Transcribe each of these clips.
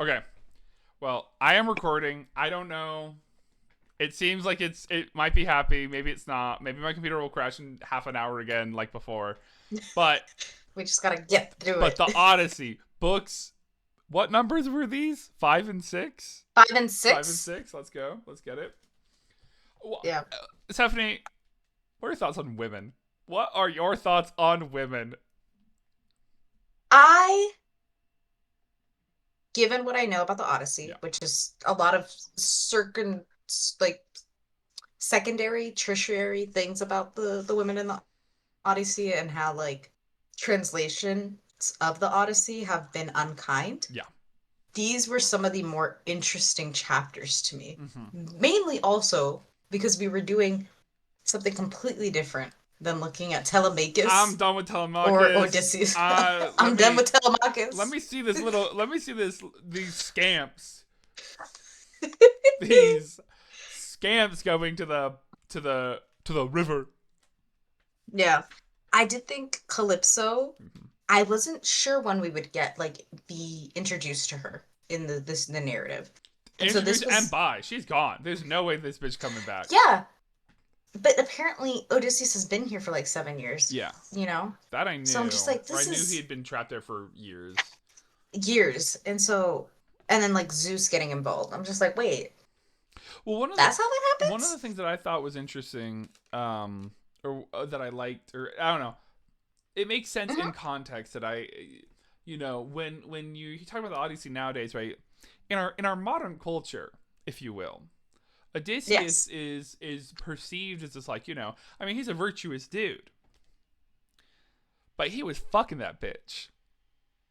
Okay. Well, I am recording. I don't know. It seems like it might be happy. Maybe it's not. Maybe my computer will crash in half an hour again, like before. But We just gotta get through but it. the Odyssey books. What numbers were these? 5 and 6. Five and 5 and 6. six? Let's go. Let's get it. Yeah. Stephanie, what are your thoughts on women? What are your thoughts on women? I, given what I know about the Odyssey, Yeah. which is a lot of circum like secondary, tertiary things about the women in the Odyssey and how like translations of the Odyssey have been unkind. Yeah. These were some of the more interesting chapters to me. Mm-hmm. Mainly also because we were doing something completely different than looking at I'm Telemachus done with or Telemachus. Odysseus. Let I'm done me with let Telemachus. me see this little. Let me see this. These scamps. These scamps going to the river. Yeah. I did think Calypso, Mm-hmm. I wasn't sure when we would get like be introduced to her in the narrative. And so Introduce this and was buy. She's gone. There's no way this bitch coming back. yeah, but apparently Odysseus has been here for like 7 years, Yeah, you know? that I So I'm knew. just like, Or I this knew he is had been trapped there for years. years. And then like Zeus getting involved. I'm just like, wait, Well, that's how that one of happens? the things that I thought was interesting, or that I liked, or I don't know, it makes sense Hmm. in context that when you talk about the Odyssey nowadays, right? In our modern culture, if you will, Odysseus Yes. is perceived as this, like, I mean, he's a virtuous dude, but he was fucking that bitch.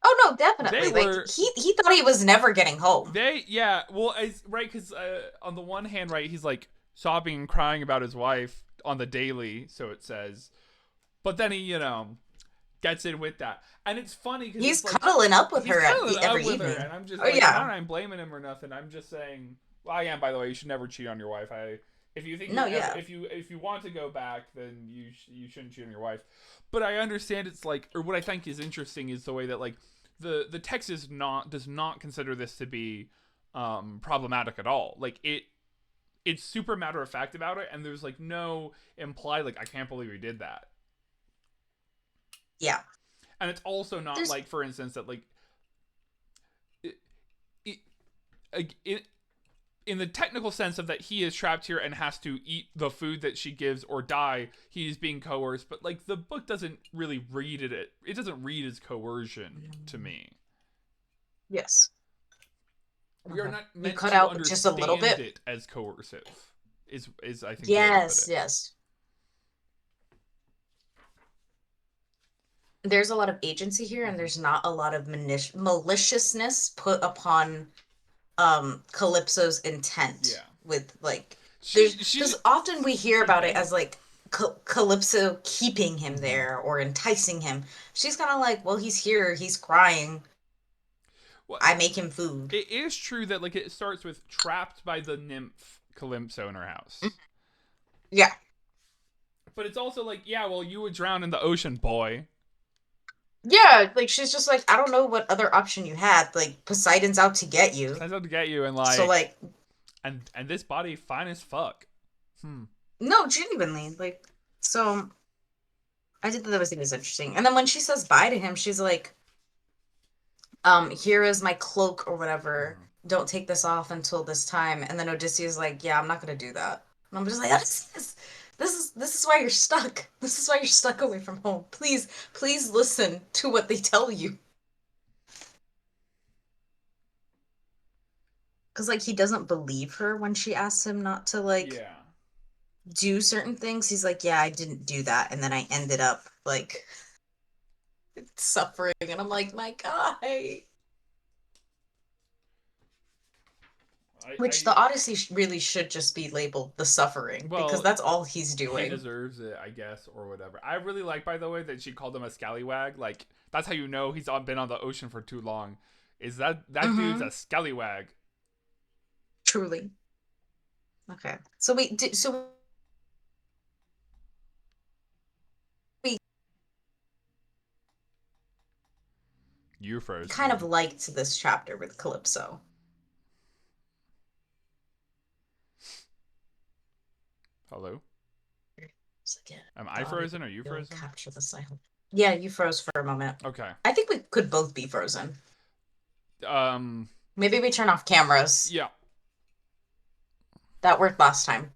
Oh no, They definitely. Like were he thought he was never getting home. they yeah, well, right, because on the one hand, right, he's like sobbing and crying about his wife on the daily, so it says, but then he gets in with that, and it's funny because He's it's like cuddling up with he's her cuddling up every with her, evening. and I'm just Oh like, and yeah. I'm blaming him or nothing. I'm just saying, well, I am, by the way. You should never cheat on your wife. If you think No, you're ever, yeah. if you want to go back, then you shouldn't cheat on your wife. But I understand it's like, or what I think is interesting is the way that, like, the text does not consider this to be problematic at all. Like, it's super matter of fact about it, and there's like no implied, like, I can't believe we did that. Yeah. And it's also not There's like, for instance, that, like, it, it, in the technical sense of that he is trapped here and has to eat the food that she gives or die, he's being coerced. But, like, the book doesn't really read it doesn't read as coercion to me. yes. We are Okay. not You meant cut to out just a little understand bit. it as coercive, is I think the way to put Yes, it. yes. There's a lot of agency here and Mm-hmm. there's not a lot of maliciousness put upon Calypso's intent Yeah. with like there's She's because often we hear she's about it banging. as like Calypso keeping him Mm-hmm. there or enticing him. She's kind of like, well, he's here, he's crying. Well, I make him food. it is true that, like, it starts with trapped by the nymph Calypso in her house. Yeah. But it's also like, yeah, well, you would drown in the ocean, boy. Yeah, like she's just like, I don't know what other option you had. Like Poseidon's out to get you. Sends out to get you, and, So like, like and this body fine as fuck. Hmm. no, genuinely. Like so I did think that was interesting. And then when she says bye to him, she's like, here is my cloak or whatever. Mm-hmm. Don't take this off until this time. And then Odysseus is like, yeah, I'm not gonna do that. And I'm just like, Odysseus, this is why you're stuck. This is why you're stuck away from home. Please listen to what they tell you. Because like he doesn't believe her when she asks him not to like Yeah. do certain things. He's like, yeah, I didn't do that, and then I ended up like suffering, and I'm like, my guy. Which I the Odyssey really should just be labeled the suffering because well, that's all he's he doing. deserves it, I guess, or whatever. I really like, by the way, that she called him a scallywag. Like, that's how you know been on the ocean for too long. Is that dude's a Mm-hmm. scallywag? Truly. Okay. So we did. So we You froze kind of again. liked this chapter with Calypso. Hello? So again, Am the I audio frozen? Are you really frozen? capture the silence. Yeah, you froze for a moment. Okay. I think we could both be frozen. Um, Maybe we turn off cameras. yeah. That worked last time.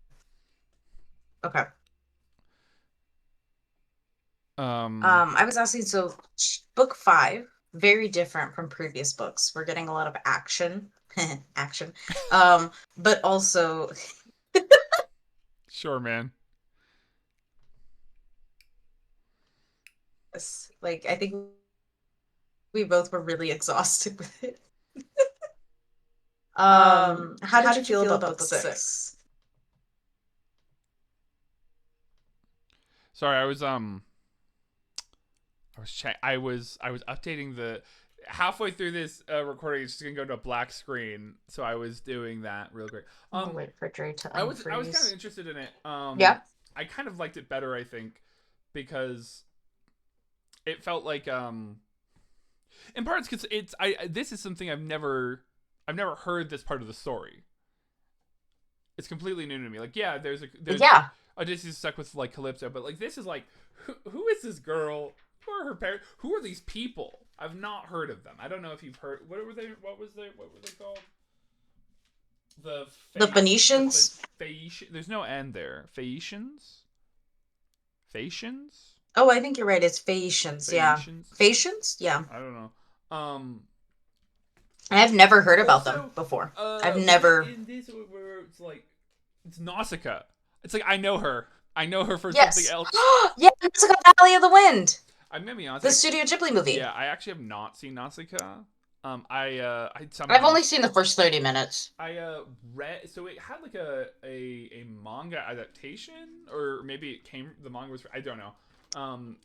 Okay. I was asking, so book 5, very different from previous books. We're getting a lot of action, action, but also, Sure, man. like, I think we both were really exhausted with it. How How did you did you feel feel about about book book 6? 6? Sorry, I was updating the halfway through this recording. It's just gonna go to a black screen, so I was doing that real quick. I'll wait for Dre to I was kind of unfreeze. interested in it. Yeah. I kind of liked it better, I think, because it felt like in parts because it's I this is something I've never heard this part of the story. It's completely new to me. Like, yeah, there's Yeah. Odysseus stuck with like Calypso, but like this is like who is this girl? Who are her parents? Who are these people? I've not heard of them. I don't know if you've heard. What were they? What were they called? The The Phoenicians? Phaeacian. There's no end there. Phaeacians. Phaeacians. Oh, I think you're right. It's Phaeacians. Yeah. Phaeacians. Phaeacians? Yeah. I don't know. I've never heard about them Also, before. I've was it never. in this where it's like it's Nausicaa? It's like I know her. I know her for something Yes. else. Yeah, Nausicaa Valley of the Wind, I'm gonna be honest. the Studio Ghibli movie. Yeah, I actually have not seen Nausicaa. I I've somehow only seen the first 30 minutes. read, so it had like a manga adaptation, or maybe the manga was, I don't know.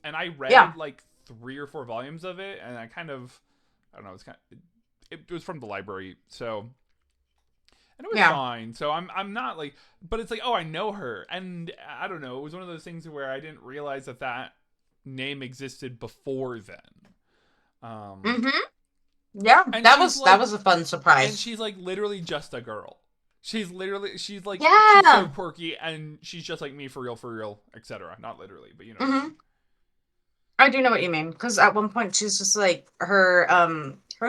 And I read Yeah. like 3 or 4 volumes of it, and I don't know, it was from the library, so, and it was Yeah. fine. So I'm not like, but it's like, oh, I know her, and I don't know. It was one of those things where I didn't realize that name existed before then. Mm-hmm. Yeah, And that she's was that like, was a fun and surprise. she's like literally just a girl. She's like she's so Yeah. quirky, and she's just like me, for real, etc. Not literally, but you know what I Mm-hmm. mean. I do know what you mean, because at one point she's just like her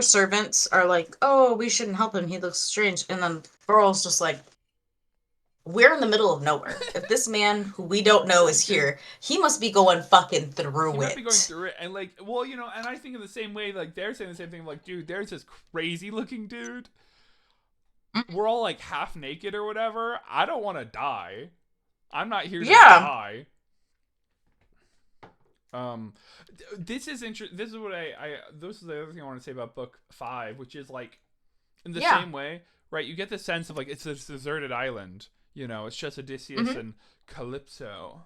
servants are like, oh, we shouldn't help him. He looks strange, and then Burl's just like, we're in the middle of nowhere. If this man who we don't know is here, he must be going fucking He through might be going it. through it, and like, well, and I think in the same way, like they're saying the same thing. Like, dude, there's this crazy looking dude. We're all like half naked or whatever. I don't want to die. I'm not here to Yeah. die. This is interesting. This is what this is the other thing I want to say about book 5, which is like, in the Yeah. same way, right? You get the sense of like it's this deserted island. It's just Odysseus Mm-hmm. and Calypso.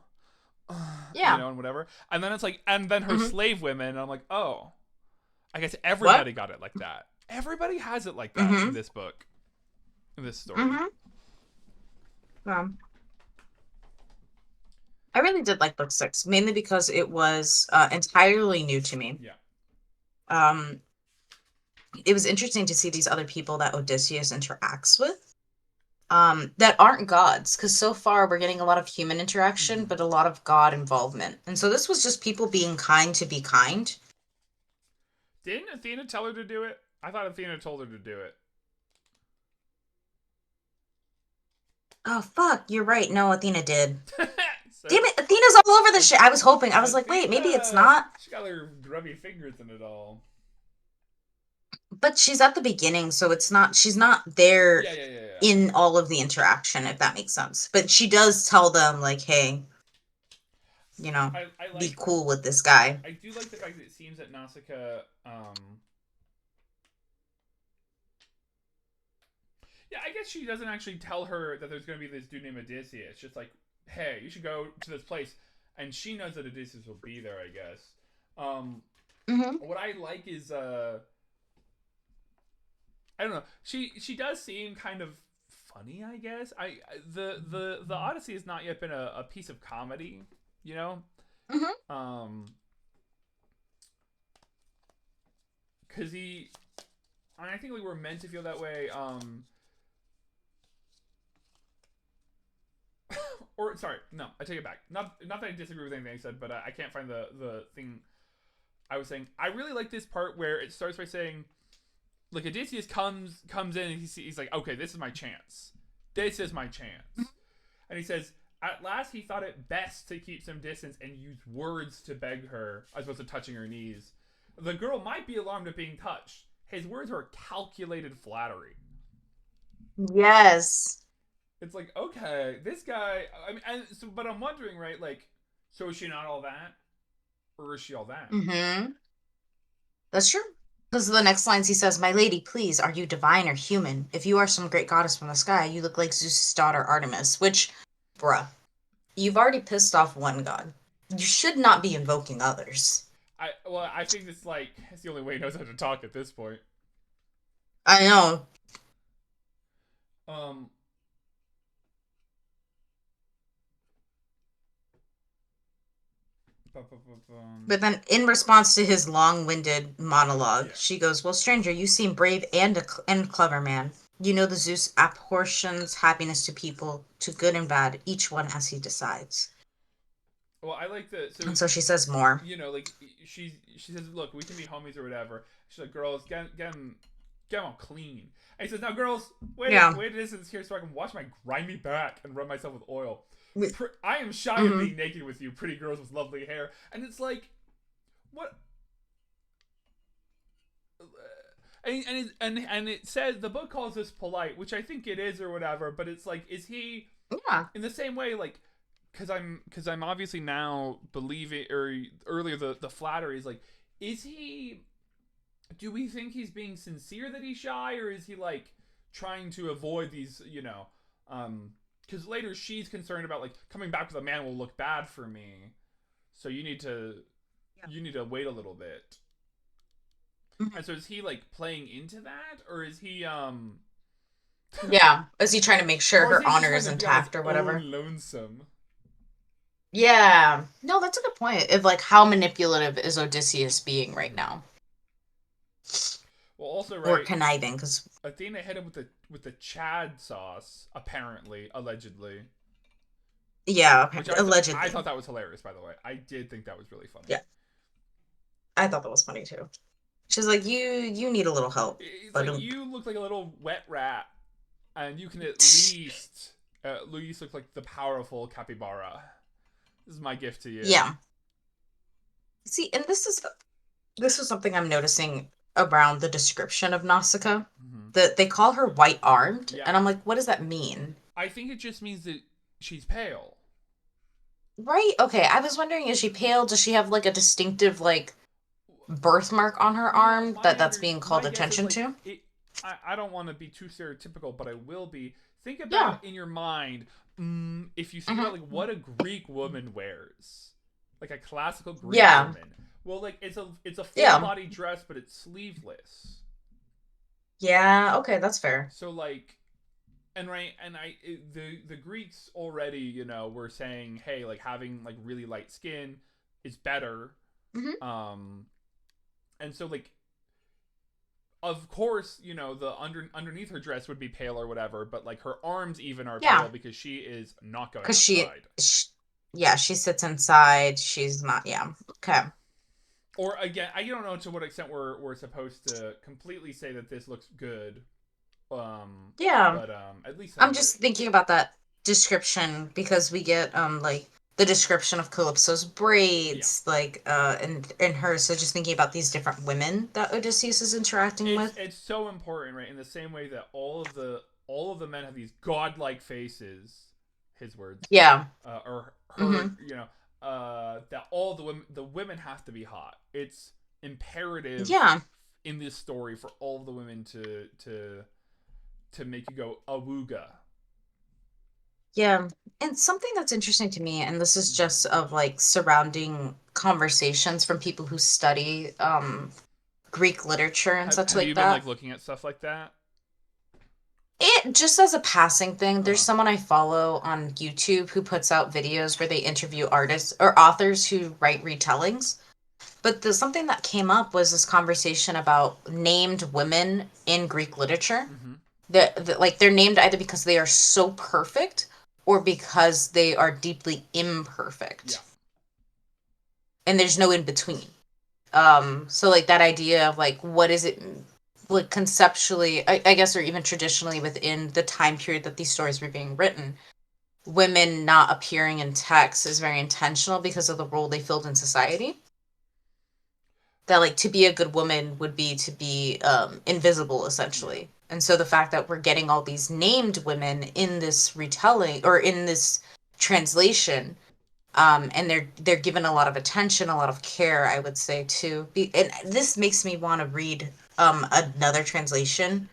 Yeah. And whatever. And then it's like, and then her Mm-hmm. slave women. And I'm like, oh, I guess What? everybody got it like that. Everybody has it like that in Mm-hmm. this book, in this story. Mm-hmm. I really did like book 6, mainly because it was entirely new to me. Yeah. It was interesting to see these other people that Odysseus interacts with, that aren't gods, because so far we're getting a lot of human interaction, Mhm. but a lot of god involvement. And so this was just people being kind to be kind. Didn't Athena tell her to do it? I thought Athena told her to do it. Oh, fuck, you're right. No, Athena did. So, Damn it, Athena's all over this shit. I was hoping. I was like, wait, maybe it's not. She got her grubby fingers in it all. But she's at the beginning, so she's not there Yeah. in all of the interaction, if that makes sense. But she does tell them, like, hey, I be like. cool with this guy. I do like the fact that it seems that Nausicaa, yeah, I guess she doesn't actually tell her that there's going to be this dude named Odyssey. It's just like, hey, you should go to this place, and she knows that Odysseus will be there, I guess. Mm-hmm. What I like is, I don't know. She does seem kind of funny, I guess. The Odyssey has not yet been a piece of comedy, you know. Mm-hmm. because I think we were meant to feel that way. Or sorry, no, I take it back. Not that I disagree with anything I said, but I can't find the thing I was saying. I really like this part where it starts by saying, like, Odysseus comes in and he's like, okay, this is my chance. This is my chance. And he says, at last he thought it best to keep some distance and use words to beg her, as opposed to touching her knees. The girl might be alarmed at being touched. His words were calculated flattery. Yes. It's like, okay, this guy. I mean, and so, but I'm wondering, right? Like, so is she not all that, or is she all that? Mm-hmm. That's true. Because the next lines he says, "My lady, please, are you divine or human? If you are some great goddess from the sky, you look like Zeus's daughter Artemis." Which, bruh, you've already pissed off one god. You should not be invoking others. I think it's the only way he knows how to talk at this point. I know. Um, But then, in response to his long-winded monologue, yeah. she goes, "Well, stranger, you seem brave and clever man. You know the Zeus apportions happiness to people, to good and bad, each one as he decides." Well, I like the so And so she says more. like she says, look, we can be homies or whatever. She's like, girls, get them all clean. And he says, now, girls, Yeah. wait a distance here so I can wash my grimy back and rub myself with oil. Mm-hmm. I am shy of being naked with you, pretty girls with lovely hair. And it's like, what? And it says the book calls this polite, which I think it is or whatever. But it's like, is he Yeah. in the same way like? Because I'm obviously now believing, or earlier the flattery is like, is he? Do we think he's being sincere that he's shy, or is he like trying to avoid these, because later she's concerned about like coming back with a man will look bad for me, so you need to wait a little bit. Mhm. And so is he like playing into that, or is he Yeah. Is he trying to make sure or is her he just honor trying is to be on his intact or whatever? own lonesome? Yeah. No, that's a good point. Of like how manipulative is Odysseus being right Mm-hmm. now? Well, also Or right, conniving, because Athena hit him with the Chad sauce, apparently, allegedly, yeah, which I allegedly. thought that was hilarious. By the way, I did think that was really funny. Yeah. I thought that was funny too. She's like, you need a little help. It's But like you look like a little wet rat, and you can at least look like the powerful capybara. This is my gift to you. yeah. See, and this is something I'm noticing around the description of Nausicaa. Mm-hmm. That they call her white armed, Yeah, and I'm like, what does that mean? I think it just means that she's pale. Right? Okay, I was wondering, is she pale? Does she have like a distinctive like birthmark on her arm that's being called My guess is attention like to? it. I don't want to be too stereotypical, but I will be. Think Yeah. about in your mind, if you think about like Hmm. what a Greek woman wears, like a classical Greek Yeah. woman. Well, like it's a full Yeah. body dress, but it's sleeveless. Yeah. Okay, that's fair. So like, and right, and the Greeks already, were saying, hey, like having like really light skin is better. Hmm. Um, and so like of course, the underneath her dress would be pale or whatever, but like her arms even are Yeah. pale because she is not going Because outside. yeah, she sits inside. She's not. Yeah. Okay. Or again, I don't know to what extent we're supposed to completely say that this looks good. Yeah. But at least some I'm of it. just thinking about that description because we get like the description of Calypso's Yeah. braids, like and her. So just thinking about these different women that Odysseus is interacting with. It's so important, right? In the same way that all of the men have these godlike faces, his words, Yeah. or her, Hmm. that all the women have to be hot. It's imperative Yeah. in this story for all of the women to make you go awooga. Yeah. And something that's interesting to me, and this is Mm-hmm. just of like surrounding conversations from people who study Greek literature and such Have like you been like that. looking at stuff like that? It just as a passing thing, Uh there's huh. someone I follow on YouTube who puts out videos where they interview artists or authors who write retellings. But something that came up was this conversation about named women in Greek literature. Mm-hmm. Like they're named either because they are so perfect or because they are deeply Yeah. imperfect, and there's no in between. So like that idea of like what is it, like conceptually, I guess, or even traditionally within the time period that these stories were being written, women not appearing in text is very intentional because of the role they filled in society. That like to be a good woman would be to be invisible Yeah. essentially. And so the fact that we're getting all these named women in this retelling or in this translation, and they're given a lot of attention, a lot of care, I would say too. And this makes me want to read another translation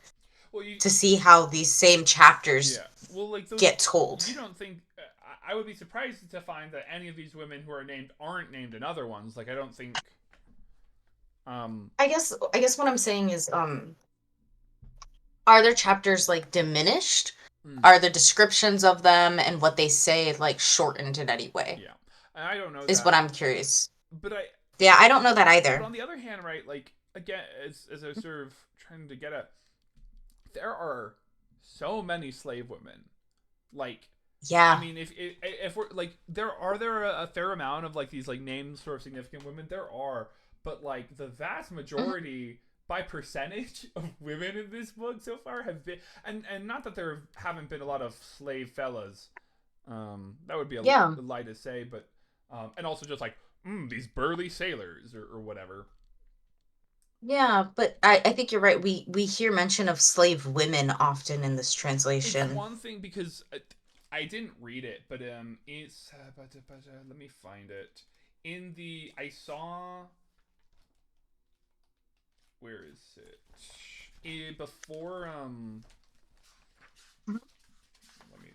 Well, you. to see how these same chapters Yeah. Well, like those. get told. You don't think. I would be surprised to find that any of these women who are named aren't named in other ones. Like I don't think. Um. I guess what I'm saying is are their chapters like diminished? Mm, Are the descriptions of them and what they say like shortened in any way? yeah. And I don't know Is what that, I'm curious. but I. Yeah, I don't know that But either. on the other hand, right? Like again, as I was sort of trying to get at, there are so many slave women. Like I Yeah. mean, if we're like, there a fair amount of like these like names for significant women? There are, but like the vast Mhm. majority by percentage of women in this book so far have been, and not that there haven't been a lot of slave fellas. That would be a Yeah. lie to say, but and also just like these burly sailors or whatever. Yeah, but I think you're right. We hear mention of slave women often in this It's translation. one thing because I didn't read it, but it's let me find it. In the I saw where is it? Before Mhm. let me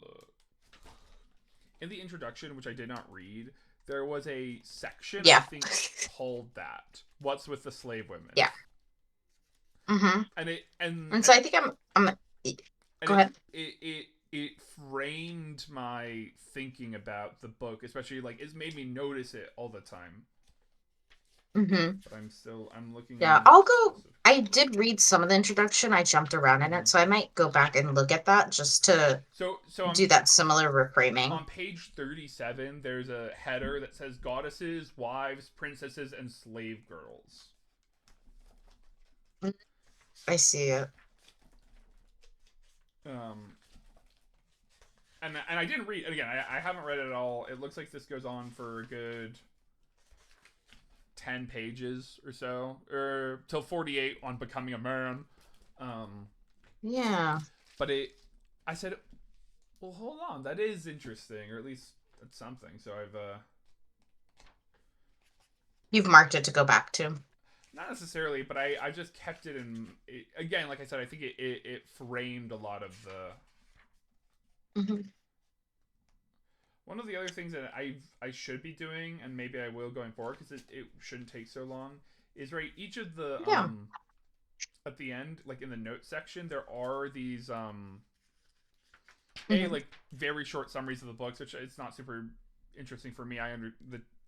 look. In the introduction, which I did not read, there was a section I Yeah. think called that "What's with the slave women," Yeah. Hmm. and it And so I think I'm and go ahead. it framed my thinking about the book, especially like it's made me notice it all the time. Hmm. But I'm looking Yeah, in I'll go. I specifically. did read some of the introduction. I jumped around in Mm-hmm. it, so I might go back and look at that just to So do that similar reframing. on page 37, there's a header that says goddesses, wives, princesses, and slave girls. Mhm. I see it. Um, and I didn't read again. I haven't read it at all. It looks like this goes on for a good 10 pages or so, or till 48 on becoming a man. Um, Yeah. but I said, well, hold on, that is interesting, or at least that's something. So I've You've marked it to go back to. not necessarily, but I just kept it in. Again, like I said, I think it framed a lot of the. Hmm. One of the other things that I should be doing, and maybe I will going forward, because it shouldn't take so long, is right each of the Yeah. at the end, like in the notes section, there are these Hmm. like very short summaries of the books, which it's not super interesting for me. I under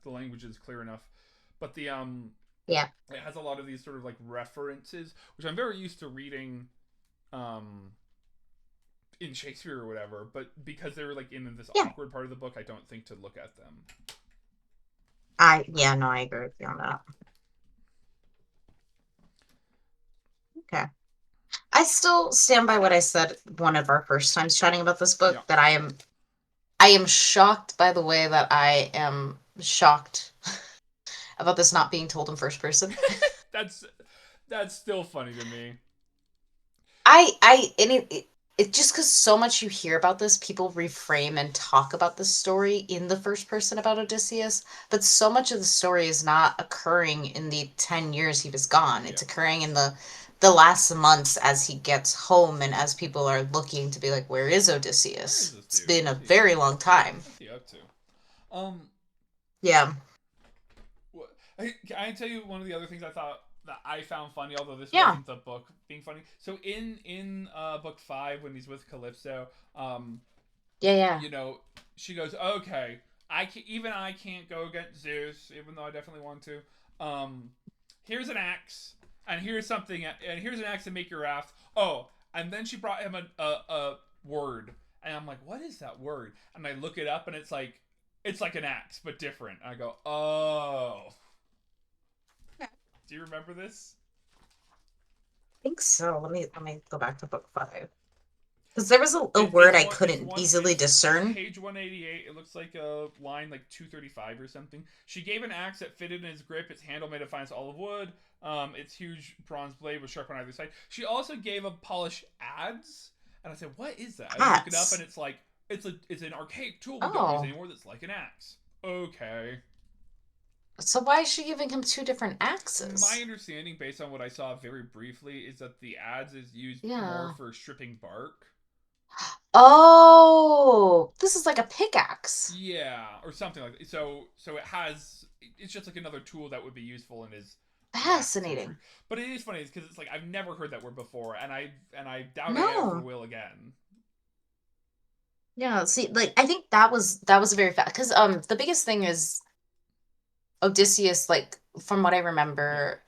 the language is clear enough, but the Yeah. it has a lot of these sort of like references, which I'm very used to reading um in Shakespeare or whatever, but because they're like in this Yeah. awkward part of the book, I don't think to look at them. Yeah, no, I agree with you on that. Okay. I still stand by what I said one of our first times chatting about this book, Yeah. that I am shocked by the way that I am shocked about this not being told in first person. that's that's still funny to me. And it just because so much you hear about this, people reframe and talk about the story in the first person about Odysseus, but so much of the story is not occurring in the 10 years he was gone. Yeah. It's occurring in the last months as he gets home and as people are looking to be like, where is Where is Odysseus? this It's dude? been a very long time. What's he up to? Um, Yeah. can I tell you one of the other things I thought that I found funny, although this Yeah. wasn't the book being funny. So in book 5, when he's with Calypso, Yeah, yeah. you know, she goes, okay. even I can't go against Zeus, even though I definitely want to. Um, here's an axe, and here's something, and here's an axe to make your raft. Oh, and then she brought him a word, and I'm like, what is that word? And I look it up, and it's like an axe but different. And I go, oh. Do you remember this? I think so. Let me go back to book 5. Because there was a It, word it's I one. It's couldn't one. easily It's discern. page 188. It looks like a line like 235 or something. She gave an axe that fitted in his grip. Its handle made of finest olive wood. Its huge bronze blade was sharp on either side. She also gave a polished adze, and I said, "What is that?" I look it up, and Hats. it's an archaic tool we don't use Oh. anymore. That's like an axe. Okay. So why is she giving him two different My axes? understanding, based on what I saw very briefly, is that the adze is used more Yeah. for stripping bark. Oh, this is like a pickaxe. Yeah, or something like that. So it has. It's just like another tool that would be useful in his raft to tree. Fascinating. But it is funny because it's like I've never heard that word before, and I doubt I ever No. will again. Yeah, see, like I think that was very fast because the biggest thing is Odysseus, like from what I Yeah, remember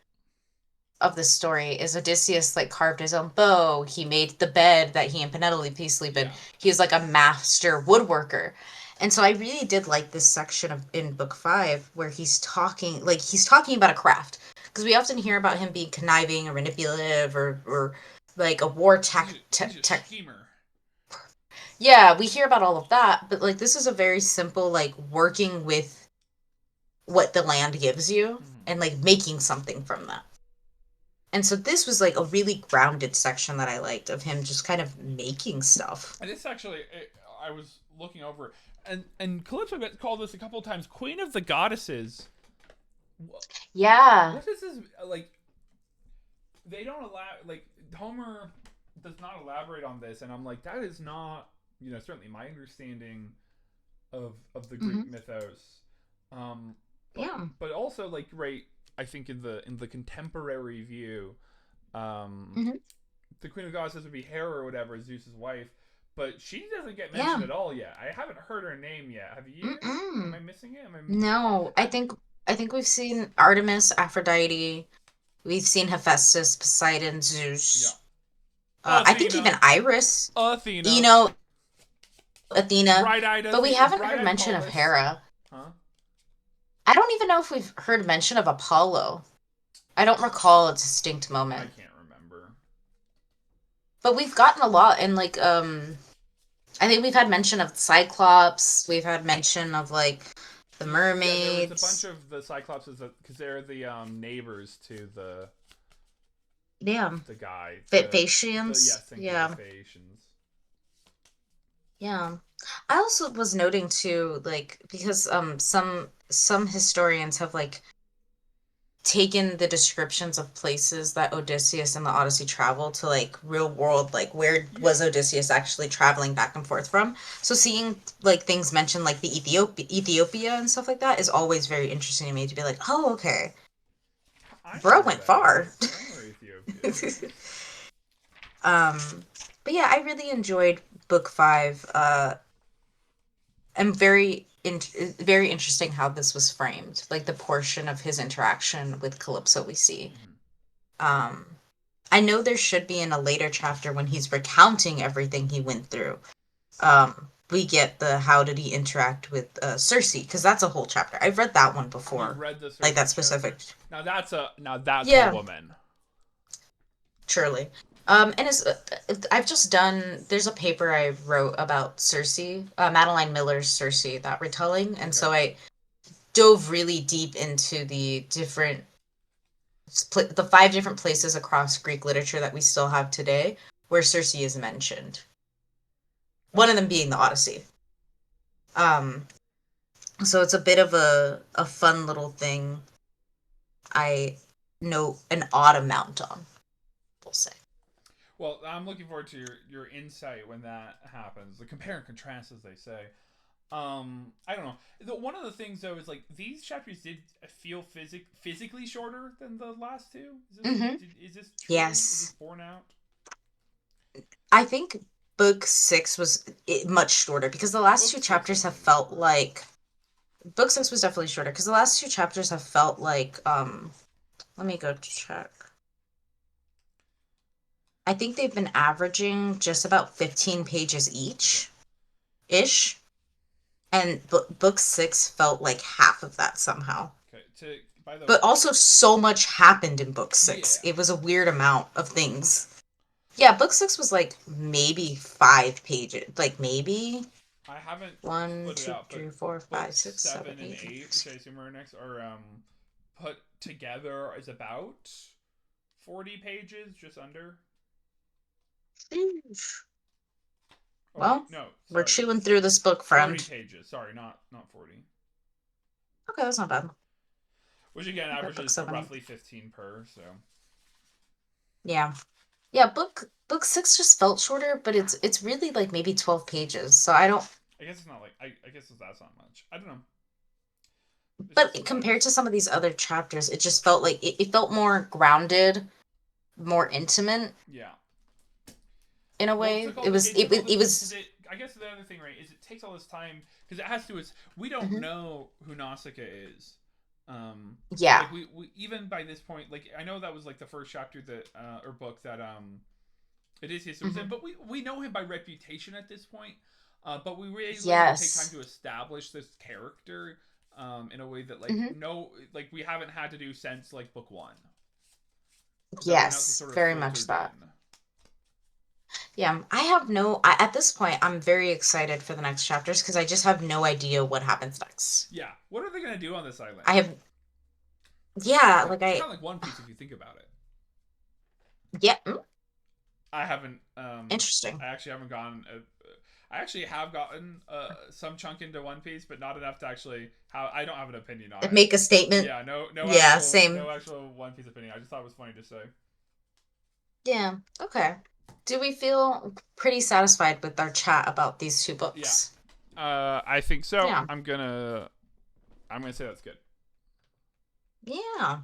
of the story, is Odysseus like carved his own bow. He made the bed that he and Penelope sleep in. yeah. He is like a master woodworker. And so I really did like this section of in book 5 where he's talking about a craft. Because we often hear about him being conniving or manipulative or like a war He's a tech. schemer. Yeah, we hear about all of that, but like this is a very simple like working with what the land gives you Mm-hmm. and like making something from that. And so this was like a really grounded section that I liked of him just kind of making stuff. And this actually, I was looking over, and Calypso gets called this a couple of times, Queen of the Goddesses. Yeah. What is this like? They don't allow like Homer does not elaborate on this, and I'm like, that is not certainly my understanding of the Hmm. Greek mythos. Um, but Yeah. but also like right, I think in the contemporary view, um, Hmm. the Queen of Goddesses would be Hera or whatever, Zeus's wife, but she doesn't get mentioned Yeah. at all yet. I haven't heard her name yet. Have you? Am I Mm-mm. missing it? No, I I think we've seen Artemis, Aphrodite, we've seen Hephaestus, Poseidon, yeah. Zeus. I think even Athena, Iris, Athena, Eno, Athena, but we haven't heard bright-eyed mention of Pallas, Hera. huh? I don't even know if we've heard mention of Apollo. I don't recall a distinct I moment. can't remember. But we've gotten a lot in like I think we've had mention of Cyclops, we've had mention of like the Yeah, there was a bunch mermaids. of the Cyclopses because they're the neighbors to Yeah. the guy. The Phaeacians. yes, thank you, the Yeah. Phaeacians. Yeah. I also was noting too, like, because some historians have like taken the descriptions of places that Odysseus and the Odyssey travel to like real world, like where Yeah, was Odysseus actually traveling back and forth from? So seeing like things mentioned like the Ethiopia and stuff like that is always very interesting to me to be like, oh, okay, I know bro where went that far. is. I know where Ethiopia is. um, but yeah, I really enjoyed book 5. I'm very interesting how this was framed, like the portion of his interaction with Calypso we see. Mm-hmm. Um, I know there should be in a later chapter when he's recounting everything he went through. We get the how did he interact with Cersei because that's a whole chapter. I've read that one You've before, read the like that Cersei specific. chapter. Now that's a Yeah, woman. surely. And it's I've just done. There's a paper I wrote about Cersei, Madeline Miller's Cersei, that retelling, and Okay. so I dove really deep into the different the 5 different places across Greek literature that we still have today where Circe is mentioned. One of Okay. them being the Odyssey. Um, so it's a bit of a fun little thing. I know an odd amount on, we'll say. Well, I'm looking forward to your insight when that happens. The compare and contrast, as they say. I don't know. One of the things though is like these chapters did feel physically shorter than the last two. Hmm. Is this true? Is this Yes, borne out? I think book 6 was much shorter because the last Book two six, I chapters have think, is felt shorter. like book six was definitely shorter because the last two chapters have felt like let me go check. I think they've been averaging just about 15 pages Okay. each ish. And book six felt like half of that somehow. Okay. To by the But also, so much happened in book six. yeah, It was a weird amount of things. Yeah, book six was like maybe 5 pages. Like maybe I haven't one, split it two, out, but three, four, five, books six, seven, 7 and 8, which eight. I assume are next, are put together is about 40 pages, just under. Oh wait, Well, no, we're sorry, chewing through this book, 40 friend. pages. Sorry, not 40. Okay, that's not bad. Which again Okay, book averages seven, eight. roughly 15 per. So Yeah. Yeah, book six just felt shorter, but it's really like maybe 12 pages. So I don't I guess it's not like I guess that's not much. I don't know. It's just but compared to some of these other chapters, it just felt like it felt more grounded, more intimate yeah. in a Well, way. It was it took was all this it because was it. I guess the other thing, right, is it takes all this time because it has to. It's we don't Mhm. know who Nausicaa is. Um, Yeah. like we even by this point, like I know that was like the first chapter that or book that Odysseus was in, Hmm. but we know him by reputation at this point. But we really had to take time Yes. to establish this character in a way that like Hmm. no like we haven't had to do since like book one. Because everything else is Yes, sort of very much filtered that. in. Yeah, I have no at this point I'm very excited for the next chapters because I just have no idea what happens next. Yeah, what are they gonna do on this I island? have yeah, Like like it's I kind of like One Piece if you think about it. yeah, I haven't. interesting. I actually haven't gone. I actually have gotten some chunk into One Piece, but not enough to actually have. I don't have an opinion on it. Make a statement. Yeah, Yeah, same. no actual One Piece opinion. I just thought it was funny to say. Yeah. Okay. Do we feel pretty satisfied with our chat about these two Yeah, books? I think so. Yeah. I'm gonna say that's good. Yeah.